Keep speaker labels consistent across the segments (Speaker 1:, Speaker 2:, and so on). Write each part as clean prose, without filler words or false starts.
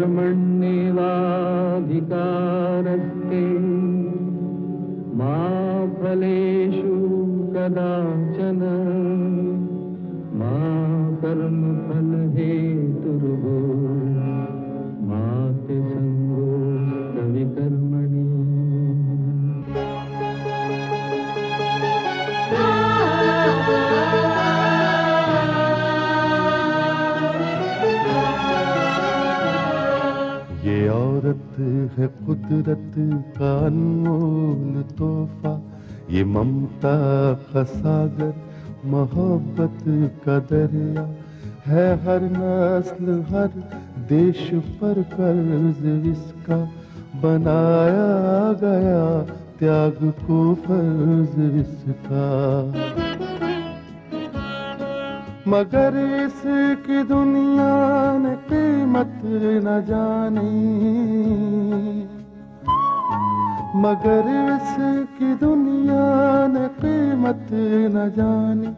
Speaker 1: कर्मण्येवाधिकारस्ते मा फलेषु कदाचन मा कर्मफलहेतुर्भो मा ते संगोऽस्त्वपि कर्मणि।
Speaker 2: ये औरत है कुदरत का अनमोल तोहफा, ये ममता का सागर मोहब्बत का दरिया है, हर नस्ल हर देश पर कर्ज इसका बनाया गया, त्याग को फर्ज इसका। मगर इसकी दुनिया ने कीमत न जानी, मगर इसकी दुनिया ने कीमत न जानी।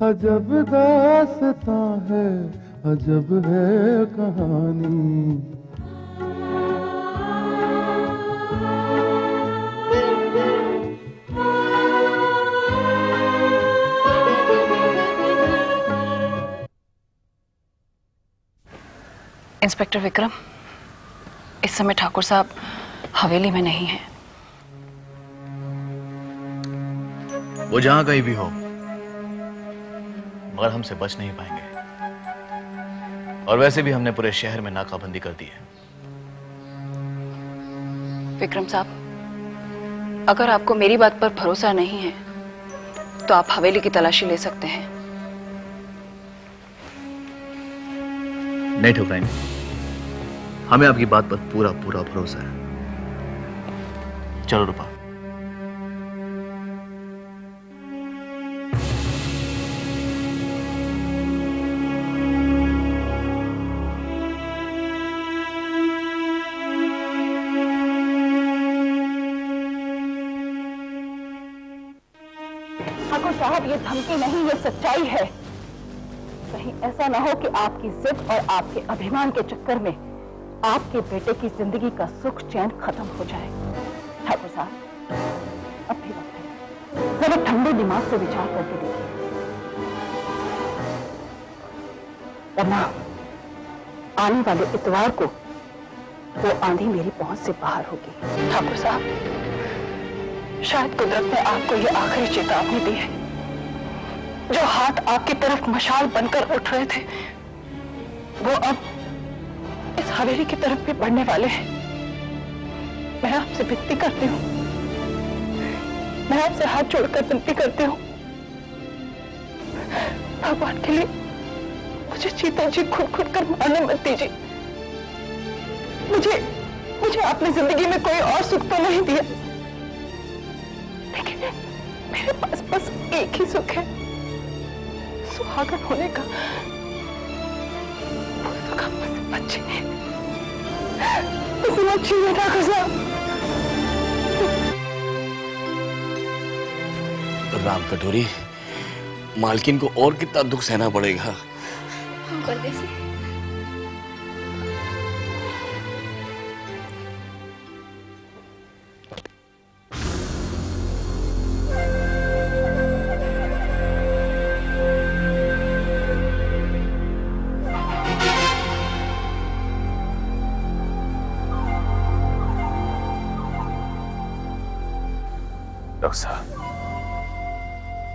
Speaker 2: अजब दास्तां है, अजब है कहानी।
Speaker 3: इंस्पेक्टर विक्रम, इस समय ठाकुर साहब हवेली में नहीं हैं।
Speaker 4: वो जहां कहीं भी हो, मगर हमसे बच नहीं पाएंगे। और वैसे भी हमने पूरे शहर में नाकाबंदी कर दी है।
Speaker 3: विक्रम साहब, अगर आपको मेरी बात पर भरोसा नहीं है तो आप हवेली की तलाशी ले सकते हैं।
Speaker 4: नहीं ठुकराएंगे, हमें आपकी बात पर पूरा पूरा भरोसा है। चलो रूपा।
Speaker 3: ठाकुर साहब, ये धमकी नहीं, ये सच्चाई है। कहीं ऐसा ना हो कि आपकी जिद और आपके अभिमान के चक्कर में आपके बेटे की जिंदगी का सुख चैन खत्म हो जाए। ठाकुर साहब, अब भी वक्त है, जरा ठंडे दिमाग से विचार करके देखिए, वरना आने वाले इतवार को वो आंधी मेरी पहुंच से बाहर होगी। ठाकुर साहब, शायद कुदरत ने आपको ये आखिरी चेतावनी दी है। जो हाथ आपकी तरफ मशाल बनकर उठ रहे थे, वो अब इस हवेली की तरफ भी बढ़ने वाले हैं। मैं आपसे विनती करती हूँ, मैं आपसे हाथ जोड़कर विनती करती हूँ, भगवान के लिए मुझे चीता जी खुद कर मारने मत दीजिए। मुझे आपने जिंदगी में कोई और सुख तो नहीं दिया, लेकिन मेरे पास बस एक ही सुख है, सुहागन होने का। वो सुख आप मुझसे बच्चे हैं, ठाकुर साहब।
Speaker 4: राम कटोरी, मालकिन को और कितना दुख सहना पड़ेगा।
Speaker 5: परदेसी,
Speaker 6: डॉक्टर साहब,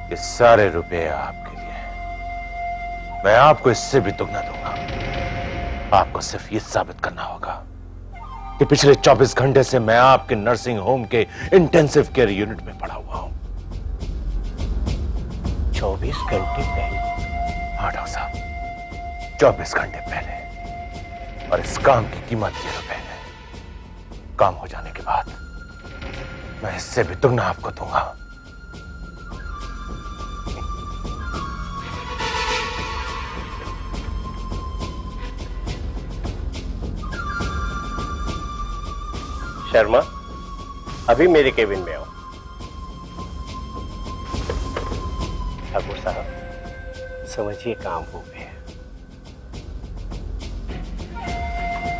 Speaker 6: ये सारे रुपए आपके लिए, मैं आपको इससे भी दुगना दूंगा। आपको सिर्फ ये साबित करना होगा कि पिछले 24 घंटे से मैं आपके नर्सिंग होम के इंटेंसिव केयर यूनिट में पड़ा हुआ हूं।
Speaker 7: 24 घंटे पहले?
Speaker 6: हाँ डॉक्टर साहब, 24 घंटे पहले। और इस काम की कीमत ये रुपए है। काम हो जाने के बाद मैं इससे भी दुगना आपको दूंगा।
Speaker 7: शर्मा, अभी मेरे केबिन में आओ। ठाकुर साहब, समझिए काम हो गया।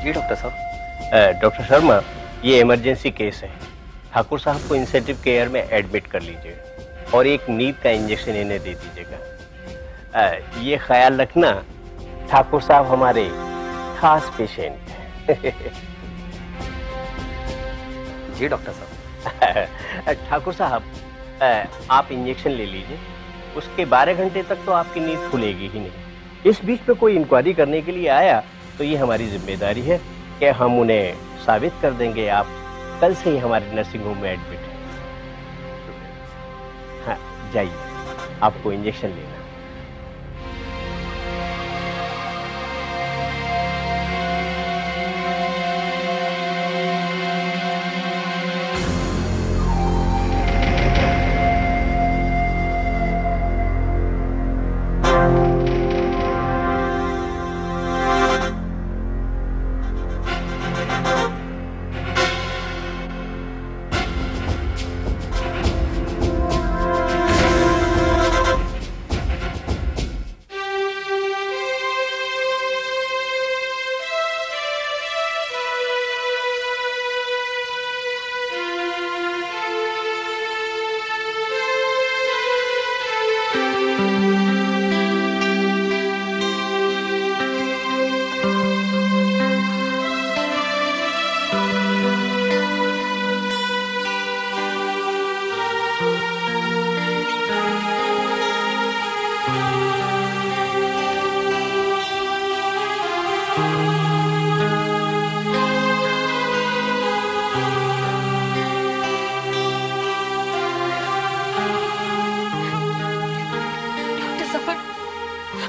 Speaker 7: जी डॉक्टर साहब। डॉक्टर शर्मा, ये इमरजेंसी केस है। ठाकुर साहब को इंसेंटिव केयर में एडमिट कर लीजिएगा और एक नींद का इंजेक्शन इन्हें दे दीजिएगा। ये ख्याल रखना, ठाकुर साहब हमारे खास पेशेंट हैं।
Speaker 8: जी डॉक्टर साहब।
Speaker 7: ठाकुर साहब, आप इंजेक्शन ले लीजिए। उसके 12 घंटे तक तो आपकी नींद खुलेगी ही नहीं। इस बीच में कोई इंक्वायरी करने के लिए आया तो ये हमारी जिम्मेदारी है कि हम उन्हें साबित कर देंगे आप कल से ही हमारे नर्सिंग होम में एडमिट हैं। हाँ, जाइए, आपको इंजेक्शन लेना।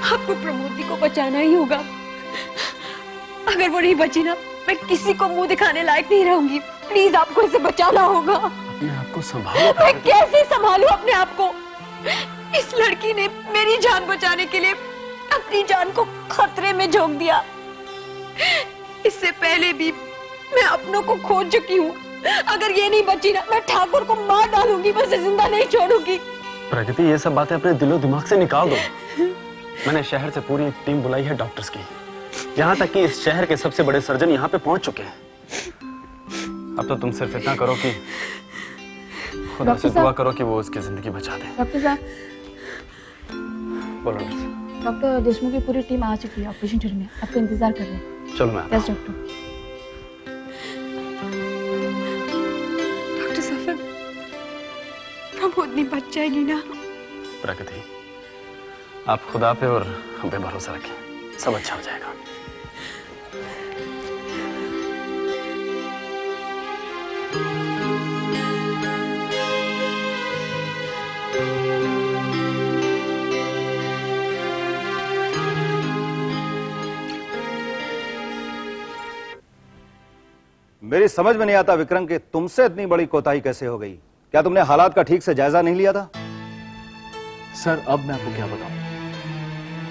Speaker 5: आपको प्रमोदी को बचाना ही होगा। अगर वो नहीं बची ना, मैं किसी को मुंह दिखाने लायक नहीं रहूंगी। प्लीज आपको इसे बचाना होगा।
Speaker 8: अपने आप को संभालो।
Speaker 5: मैं कैसे संभालूं अपने आप को? इस लड़की ने मेरी जान बचाने के लिए अपनी जान को खतरे में झोंक दिया। इससे पहले भी मैं अपनों को खो चुकी हूँ। अगर ये नहीं बची ना, मैं ठाकुर को मार डालूंगी, मैं उसे जिंदा नहीं छोड़ूंगी।
Speaker 8: प्रगति, ये सब बातें अपने दिलो दिमाग से निकाल दो। मैंने शहर से पूरी टीम बुलाई है डॉक्टर्स की। यहाँ तक कि इस शहर के सबसे बड़े सर्जन यहाँ पे पहुंच चुके हैं। अब तो तुम सिर्फ इतना करो कि खुदा से दुआ करो कि वो उसकी जिंदगी बचा दे।
Speaker 9: डॉक्टर साहब,
Speaker 8: बोलो।
Speaker 9: डॉक्टर देशमुख की पूरी टीम आ चुकी है ऑपरेशन थिएटर में, आपका इंतजार कर रहे हैं।
Speaker 8: चलो मैं।
Speaker 9: Yes doctor.
Speaker 5: डॉक्टर सफर, प्रमोदनी बच जाएगी ना?
Speaker 8: प्रगति, आप खुदा पे और हम पे भरोसा रखें, सब अच्छा हो जाएगा।
Speaker 10: मेरी समझ में नहीं आता विक्रम कि तुमसे इतनी बड़ी कोताही कैसे हो गई। क्या तुमने हालात का ठीक से जायजा नहीं लिया था?
Speaker 4: सर, अब मैं आपको क्या बताऊं।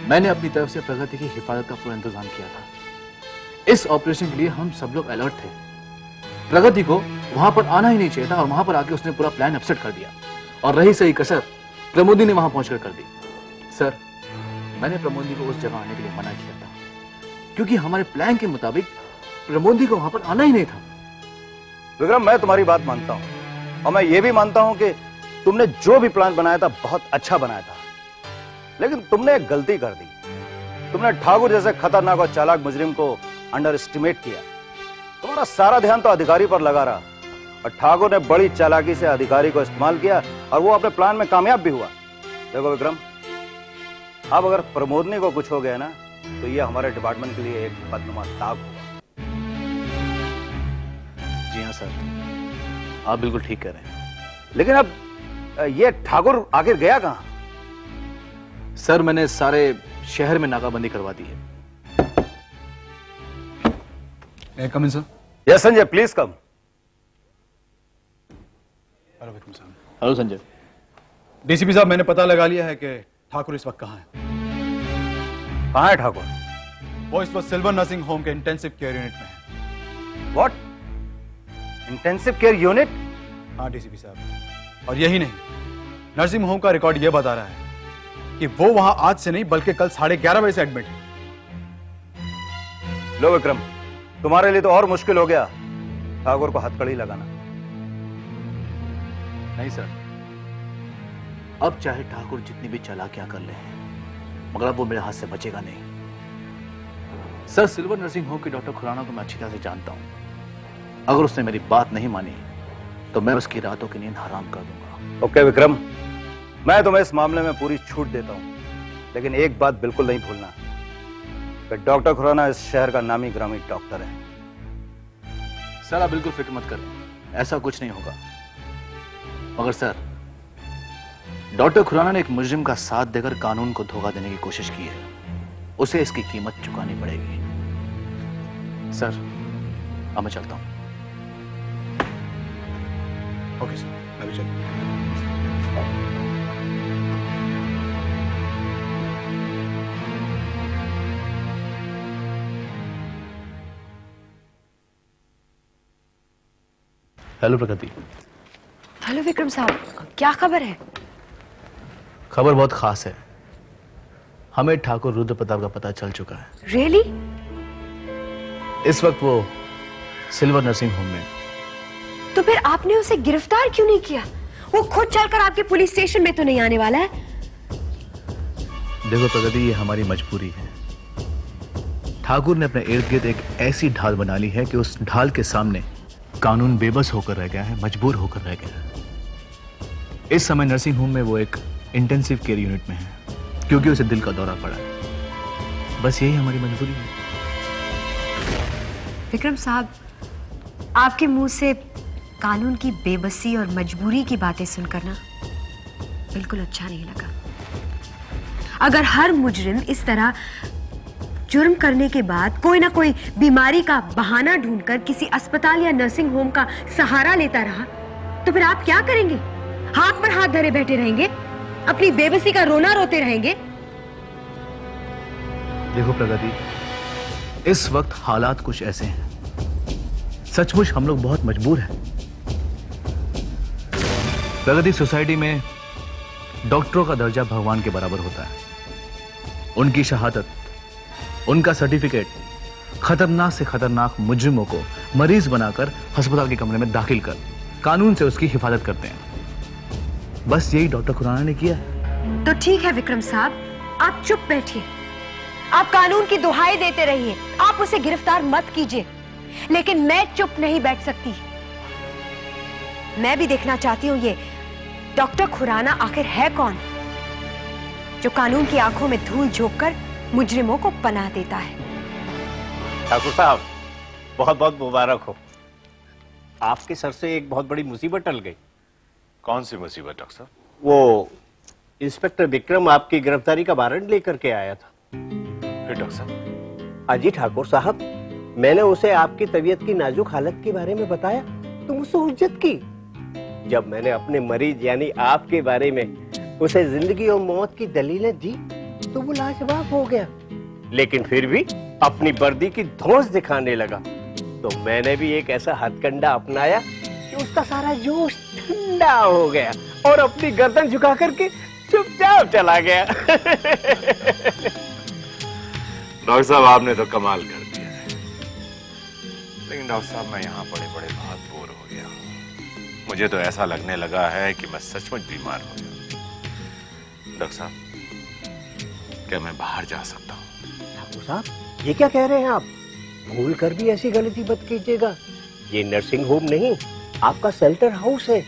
Speaker 4: मैंने अपनी तरफ से प्रगति की हिफाजत का पूरा इंतजाम किया था। इस ऑपरेशन के लिए हम सब लोग अलर्ट थे। प्रगति को वहां पर आना ही नहीं चाहिए था और वहां पर आके उसने पूरा प्लान अपसेट कर दिया। और रही सही कसर प्रमोदी ने वहां पहुंचकर कर दी। सर, मैंने प्रमोदी को उस जगह आने के लिए मना किया था क्योंकि हमारे प्लान के मुताबिक प्रमोदी को वहां पर आना ही नहीं था।
Speaker 10: विक्रम, मैं तुम्हारी बात मानता हूं और मैं ये भी मानता हूं कि तुमने जो भी प्लान बनाया था बहुत अच्छा बनाया था, लेकिन तुमने एक गलती कर दी। तुमने ठाकुर जैसे खतरनाक और चालाक मुजरिम को अंडर एस्टिमेट किया। तुम्हारा सारा ध्यान तो अधिकारी पर लगा रहा और ठाकुर ने बड़ी चालाकी से अधिकारी को इस्तेमाल किया और वो अपने प्लान में कामयाब भी हुआ। देखो विक्रम, अब अगर प्रमोदनी को कुछ हो गया ना तो ये हमारे डिपार्टमेंट के लिए एक बदनुमा दाग होगा।
Speaker 4: जी हाँ सर, आप बिल्कुल ठीक कह रहे हैं।
Speaker 10: लेकिन अब ये ठाकुर आखिर गया कहां?
Speaker 4: सर, मैंने सारे शहर में नाकाबंदी करवा दी है।
Speaker 11: Come in sir.
Speaker 10: Yes Sanjay, please come.
Speaker 11: Hello Vikram साहब।
Speaker 4: हेलो संजय।
Speaker 11: डीसीपी साहब, मैंने पता लगा लिया है कि ठाकुर इस वक्त कहां है।
Speaker 10: कहां है ठाकुर?
Speaker 11: वो इस वक्त सिल्वर नर्सिंग होम के इंटेंसिव केयर यूनिट में है।
Speaker 10: व्हाट? Intensive care unit?
Speaker 11: हाँ डीसीपी साहब, और यही नहीं, नर्सिंग होम का रिकॉर्ड यह बता रहा है कि वो वहां आज से नहीं बल्कि कल 11:30 बजे से एडमिट है।
Speaker 10: लो विक्रम, तुम्हारे लिए तो और मुश्किल हो गया ठाकुर को हथकड़ी लगाना।
Speaker 4: नहीं सर, अब चाहे ठाकुर जितनी भी चालाकियां कर ले, मगर अब वो मेरे हाथ से बचेगा नहीं। सर, सिल्वर नर्सिंग होम की डॉक्टर खुराना को मैं अच्छी तरह से जानता हूं। अगर उसने मेरी बात नहीं मानी तो मैं उसकी रातों की नींद हराम कर दूंगा।
Speaker 10: ओके विक्रम, मैं तुम्हें इस मामले में पूरी छूट देता हूं, लेकिन एक बात बिल्कुल नहीं भूलना कि डॉक्टर खुराना इस शहर का नामी ग्रामी डॉक्टर है।
Speaker 4: सर, आप बिल्कुल फिक्र मत करें, ऐसा कुछ नहीं होगा। मगर सर, डॉक्टर खुराना ने एक मुजरिम का साथ देकर कानून को धोखा देने की कोशिश की है। उसे इसकी कीमत चुकानी पड़ेगी। सर, अब मैं चलता हूं।
Speaker 10: ओके सर, मैं भी चलता हूं।
Speaker 4: हेलो प्रगति।
Speaker 5: हेलो विक्रम साहब, क्या खबर है?
Speaker 4: खबर बहुत खास है। हमें ठाकुर रुद्र प्रताप का पता चल चुका है।
Speaker 5: रियली?
Speaker 4: इस वक्त वो सिल्वर नर्सिंग होम में।
Speaker 5: तो फिर आपने उसे गिरफ्तार क्यों नहीं किया? वो खुद चलकर आपके पुलिस स्टेशन में तो नहीं आने वाला है।
Speaker 4: देखो प्रगति, ये हमारी मजबूरी है। ठाकुर ने अपने इर्द गिर्द एक ऐसी ढाल बना ली है कि उस ढाल के सामने कानून बेबस होकर रह गया है, मजबूर होकर रह गया है। इस समय नर्सिंग होम में वो एक इंटेंसिव केयर यूनिट में है क्योंकि उसे दिल का दौरा पड़ा है। बस यही हमारी मजबूरी है।
Speaker 5: विक्रम साहब, आपके मुंह से कानून की बेबसी और मजबूरी की बातें सुनकर ना बिल्कुल अच्छा नहीं लगा। अगर हर मुजरिम इस तरह जुर्म करने के बाद कोई ना कोई बीमारी का बहाना ढूंढकर किसी अस्पताल या नर्सिंग होम का सहारा लेता रहा तो फिर आप क्या करेंगे? हाथ पर हाथ धरे बैठे रहेंगे? अपनी बेबसी का रोना रोते रहेंगे?
Speaker 4: देखो प्रगति, इस वक्त हालात कुछ ऐसे हैं, सचमुच हम लोग बहुत मजबूर हैं। प्रगति, सोसाइटी में डॉक्टरों का दर्जा भगवान के बराबर होता है। उनकी शहादत, उनका सर्टिफिकेट खतरनाक से खतरनाक मुजरिमों को मरीज बनाकर अस्पताल के कमरे में दाखिल कर कानून से उसकी हिफाजत करते हैं। बस यही डॉक्टर खुराना ने किया है।
Speaker 5: तो ठीक है विक्रम साहब, आप चुप बैठिए। आप कानून की दुहाई देते रहिए, आप उसे गिरफ्तार मत कीजिए। लेकिन मैं चुप नहीं बैठ सकती। मैं भी देखना चाहती हूँ ये डॉक्टर खुराना आखिर है कौन, जो कानून की आंखों में धूल झोंककर मुजरिमों को पनाह देता है।
Speaker 7: ठाकुर साहब, बहुत बहुत मुबारक हो। आपके सर से एक बहुत बड़ी मुसीबत टल गई।
Speaker 6: कौन सी मुसीबत डॉक्टर साहब?
Speaker 7: वो इंस्पेक्टर विक्रम आपकी गिरफ्तारी का वारंट लेकर के आया था।
Speaker 6: फिर डॉक्टर साहब?
Speaker 7: अजी ठाकुर साहब, मैंने उसे आपकी तबीयत की नाजुक हालत के बारे में बताया तो मुझसे हुज्जत की। जब मैंने अपने मरीज यानी आपके बारे में उसे जिंदगी और मौत की दलीलें दी तो वो लाजवाब हो गया, लेकिन फिर भी अपनी वर्दी की धौंस दिखाने लगा। तो मैंने भी एक ऐसा हथकंडा अपनाया कि उसका सारा जोश ठंडा हो गया और अपनी गर्दन झुका करके चुपचाप चला गया।
Speaker 6: डॉक्टर साहब, आपने तो कमाल कर दिया है। लेकिन डॉक्टर साहब, मैं यहाँ पड़े पड़े बहुत बोर हो गया हूँ। मुझे तो ऐसा लगने लगा है कि मैं सचमुच बीमार हो गया। डॉक्टर साहब, क्या मैं बाहर जा सकता हूँ?
Speaker 7: ठाकुर साहब, ये क्या कह रहे हैं आप? भूल कर भी ऐसी गलती मत कीजिएगा। ये नर्सिंग होम नहीं, आपका शेल्टर हाउस है।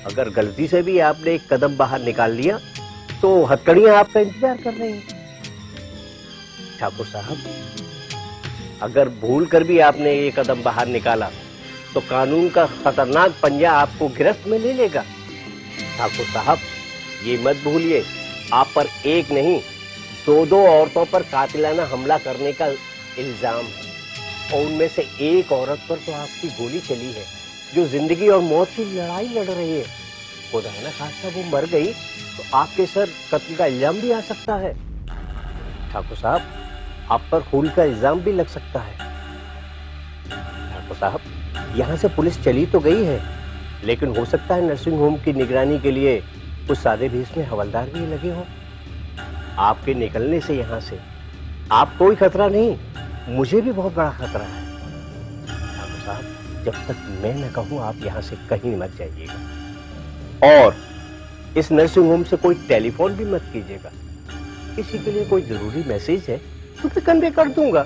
Speaker 7: अगर गलती से भी आपने एक कदम बाहर निकाल लिया तो हथकड़ियां आपका इंतजार कर रही हैं। ठाकुर साहब, अगर भूल कर भी आपने ये कदम बाहर निकाला तो कानून का खतरनाक पंजा आपको गिरफ्त में ले लेगा। ठाकुर साहब, ये मत भूलिए, आप पर एक नहीं दो औरतों पर कातिलाना हमला करने का इल्जाम है और उनमें से एक औरत पर तो आपकी गोली चली है जो जिंदगी और मौत की लड़ाई लड़ रही है। खुदा न खास्ता वो मर गई तो आपके सर कत्ल का इल्जाम भी आ सकता है। ठाकुर साहब, आप पर खून का इल्जाम भी लग सकता है। ठाकुर साहब, यहाँ से पुलिस चली तो गई है, लेकिन हो सकता है नर्सिंग होम की निगरानी के लिए कुछ सादे भेष में हवलदार भी लगे हों। आपके निकलने से यहाँ से आप कोई खतरा नहीं, मुझे भी बहुत बड़ा खतरा है। जब तक मैं न कहूं आप यहाँ से कहीं मत जाइएगा। और इस नर्सिंग होम से कोई टेलीफोन भी मत कीजिएगा। किसी के लिए कोई जरूरी मैसेज है तो मैं कन्वे कर दूंगा,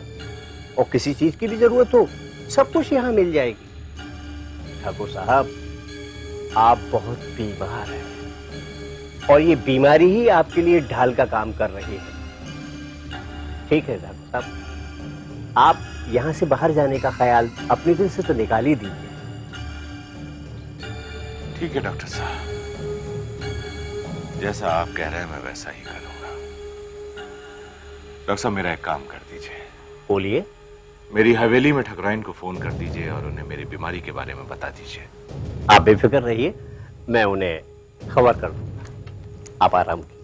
Speaker 7: और किसी चीज की भी जरूरत हो सब कुछ यहाँ मिल जाएगी। ठाकुर साहब, आप बहुत बीमार हैं और ये बीमारी ही आपके लिए ढाल का काम कर रही है। ठीक है ठाकुर साहब, आप यहाँ से बाहर जाने का ख्याल अपने दिल से तो निकाल ही दीजिए।
Speaker 6: ठीक है डॉक्टर साहब, जैसा आप कह रहे हैं मैं वैसा ही करूंगा। डॉक्टर साहब, मेरा एक काम कर दीजिए।
Speaker 7: बोलिए।
Speaker 6: मेरी हवेली में ठकुराइन को फोन कर दीजिए और उन्हें मेरी बीमारी के बारे में बता दीजिए।
Speaker 7: आप बेफिक्र रहिए, मैं उन्हें खबर कर दूंगा। आप आराम कीजिए।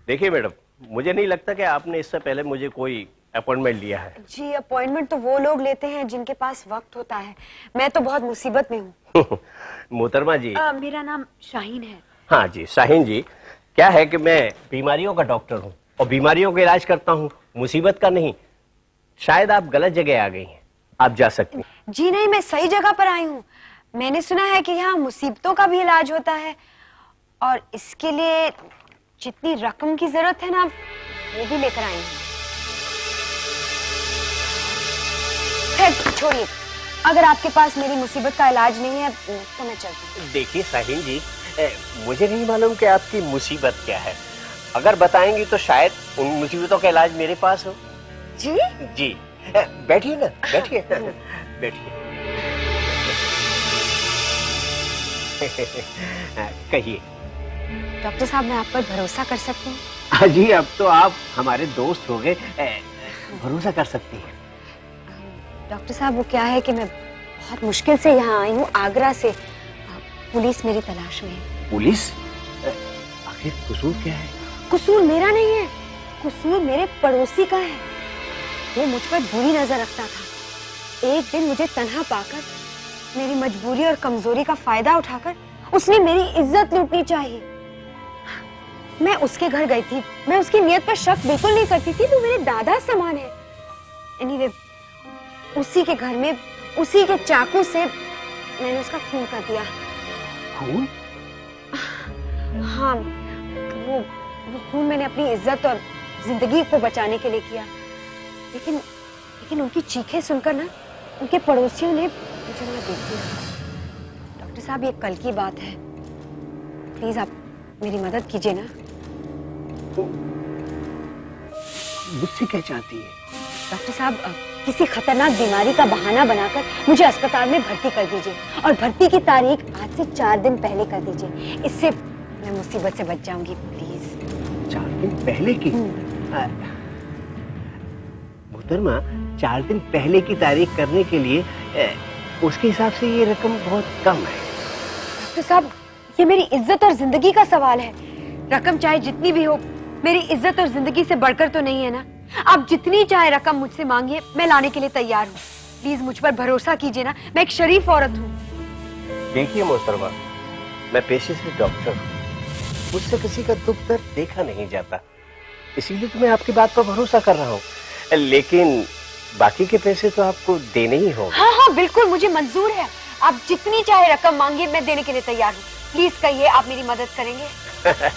Speaker 7: देखिए मैडम, मुझे नहीं लगता कि आपने इससे पहले मुझे कोई अपॉइंटमेंट लिया है।
Speaker 5: जी, अपॉइंटमेंट तो वो लोग लेते हैं जिनके पास वक्त होता है। मैं तो बहुत मुसीबत में हूँ।
Speaker 7: मोहतरमा जी,
Speaker 5: मेरा नाम शाहीन है।
Speaker 7: हाँ जी शाहीन जी, क्या है कि मैं बीमारियों का डॉक्टर हूँ और बीमारियों का इलाज करता हूँ, मुसीबत का नहीं। शायद आप गलत जगह आ गई हैं, आप जा सकती हैं।
Speaker 5: जी नहीं, मैं सही जगह पर आई हूँ। मैंने सुना है कि यहाँ मुसीबतों का भी इलाज होता है और इसके लिए जितनी रकम की जरूरत है ना, वो भी लेकर आई हूँ। खैर छोड़िए, अगर आपके पास मेरी मुसीबत का इलाज नहीं है तो मैं चलती हूँ।
Speaker 7: देखिए शाहीन जी, मुझे नहीं मालूम कि आपकी मुसीबत क्या है। अगर बताएंगी तो शायद उन मुसीबतों का इलाज मेरे पास हो।
Speaker 5: जी
Speaker 7: जी, बैठिए ना, बैठिए बैठिए। कहिए।
Speaker 5: डॉक्टर साहब, मैं आप पर भरोसा कर सकती हूँ?
Speaker 7: हाँ जी, अब तो आप हमारे दोस्त हो गए, भरोसा कर सकती हैं।
Speaker 5: डॉक्टर साहब, वो क्या है कि मैं बहुत मुश्किल से यहाँ आई हूँ, आगरा से। पुलिस मेरी तलाश में है।
Speaker 7: पुलिस? आखिर कसूर क्या है?
Speaker 5: कसूर मेरा नहीं है, कसूर मेरे पड़ोसी का है। वो मुझ पर बुरी नजर रखता था। एक दिन मुझे तन्हा पाकर, मेरी मजबूरी और कमजोरी का फायदा उठाकर उसने मेरी इज्जत लूटनी चाहिए। मैं उसके घर गई थी, मैं उसकी नीयत पर शक बिल्कुल नहीं करती थी। वो मेरे दादा समान है। एनीवे, उसी के घर में उसी के चाकू से मैंने उसका खून कर दिया।
Speaker 7: खून?
Speaker 5: हाँ, वो खून मैंने अपनी इज्जत और जिंदगी को बचाने के लिए किया। लेकिन उनकी चीखें सुनकर ना, उनके पड़ोसियों ने मुझे वहां देख लिया। डॉक्टर साहब, ये कल की बात है। प्लीज आप मेरी मदद कीजिए ना।
Speaker 7: मुझसे क्या चाहती है?
Speaker 5: डॉक्टर साहब, किसी खतरनाक बीमारी का बहाना बनाकर मुझे अस्पताल में भर्ती कर दीजिए और भर्ती की तारीख आज से 4 दिन पहले कर दीजिए। इससे मैं मुसीबत से बच जाऊंगी। प्लीज।
Speaker 7: 4 दिन पहले की? मोहतरमा, 4 दिन पहले की तारीख करने के लिए उसके हिसाब से ये रकम बहुत कम है।
Speaker 5: डॉक्टर साहब, ये मेरी इज्जत और जिंदगी का सवाल है। रकम चाहे जितनी भी हो, मेरी इज्जत और जिंदगी से बढ़कर तो नहीं है ना। आप जितनी चाहे रकम मुझसे मांगिए, मैं लाने के लिए तैयार हूँ। प्लीज मुझ पर भरोसा कीजिए ना, मैं एक शरीफ औरत हूँ।
Speaker 7: देखिए मोहतरमा, मैं पेशे से डॉक्टर हूँ, मुझसे किसी का दुख दर्द देखा नहीं जाता, इसीलिए तो मैं आपकी बात पर भरोसा कर रहा हूँ। लेकिन बाकी के पैसे तो आपको देने ही होंगे।
Speaker 5: हाँ हाँ बिल्कुल, मुझे मंजूर है। आप जितनी चाहे रकम मांगिए, मैं देने के लिए तैयार हूँ। प्लीज कहिए, आप मेरी मदद करेंगे?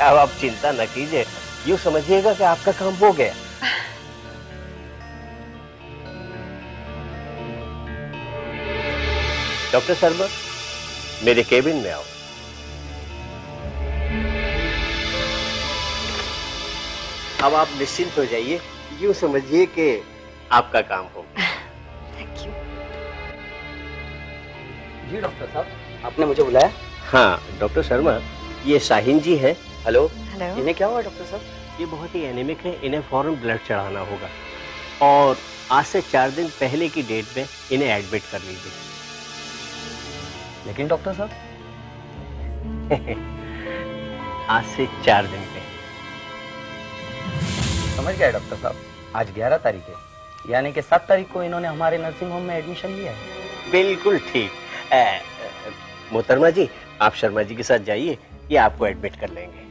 Speaker 7: अब आप चिंता न कीजिए, यूँ समझिएगा कि आपका काम हो गया। डॉक्टर शर्मा, मेरे केबिन में आओ। अब आप निश्चिंत हो जाइए, यूँ समझिए कि आपका काम हो गया।
Speaker 5: Thank you.
Speaker 12: जी डॉक्टर साहब, आपने मुझे बुलाया?
Speaker 7: हाँ डॉक्टर शर्मा, ये शाहीन जी हैं।
Speaker 12: हेलो।
Speaker 5: हेलो।
Speaker 12: इन्हें क्या हुआ डॉक्टर साहब?
Speaker 7: ये बहुत ही एनीमिक है, इन्हें फौरन ब्लड चढ़ाना होगा और आज से 4 दिन पहले की डेट में इन्हें एडमिट कर लीजिए।
Speaker 12: लेकिन डॉक्टर साहब
Speaker 7: आज से 4 दिन पहले।
Speaker 12: समझ गया डॉक्टर साहब, आज 11 तारीख है, यानी कि 7 तारीख को इन्होंने हमारे नर्सिंग होम में एडमिशन लिया है।
Speaker 7: बिल्कुल ठीक। मोहतरमा जी, आप शर्मा जी के साथ जाइए, ये आपको एडमिट कर लेंगे।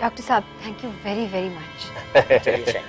Speaker 5: डॉक्टर साहब, thank you very very much.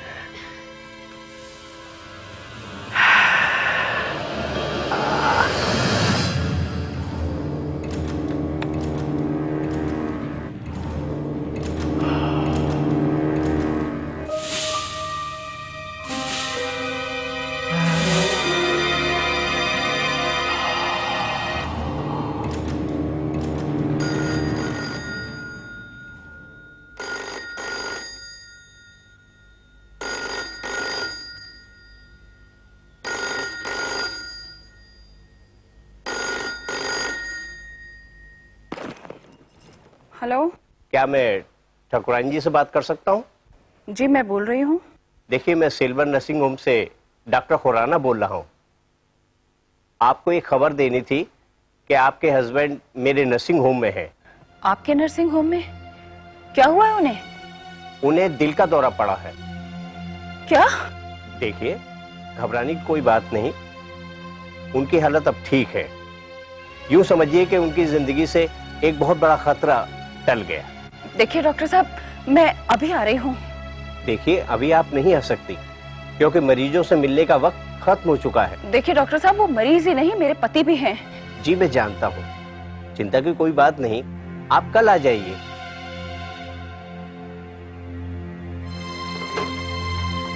Speaker 3: Hello,
Speaker 7: क्या मैं ठाकुरानी जी से बात कर सकता हूँ?
Speaker 3: जी मैं बोल रही हूँ।
Speaker 7: देखिए, मैं सिल्वर नर्सिंग होम से डॉक्टर खुराना बोल रहा हूँ। आपको एक खबर देनी थी कि आपके हस्बैंड मेरे नर्सिंग होम में हैं।
Speaker 3: आपके नर्सिंग होम में? क्या हुआ है उन्हें?
Speaker 7: उन्हें दिल का दौरा पड़ा है।
Speaker 3: क्या?
Speaker 7: देखिए, घबराने की कोई बात नहीं, उनकी हालत अब ठीक है। यूं समझिए कि उनकी जिंदगी से एक बहुत बड़ा खतरा टल गया।
Speaker 3: देखिए डॉक्टर साहब, मैं अभी आ रही हूँ।
Speaker 7: देखिए, अभी आप नहीं आ सकती क्योंकि मरीजों से मिलने का वक्त खत्म हो चुका है।
Speaker 3: देखिए डॉक्टर साहब, वो मरीज ही नहीं, मेरे पति भी हैं।
Speaker 7: जी मैं जानता हूँ, चिंता की कोई बात नहीं, आप कल आ जाइए।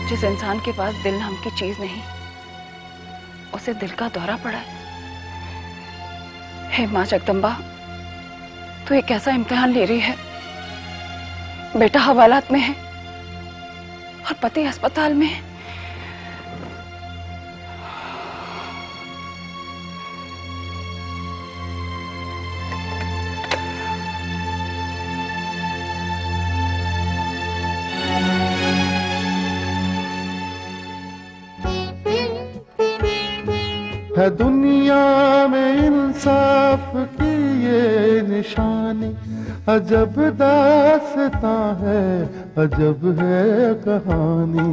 Speaker 3: जिस इंसान के पास दिल नाम की चीज नहीं, उसे दिल का दौरा पड़ा है। हे माँ जगदम्बा, तू एक ऐसा इम्तिहान ले रही है। बेटा हवालात में है और पति अस्पताल में है।
Speaker 2: है दुनिया में इंसाफ की ये निशानी, अजब दास्तां है, अजब है कहानी।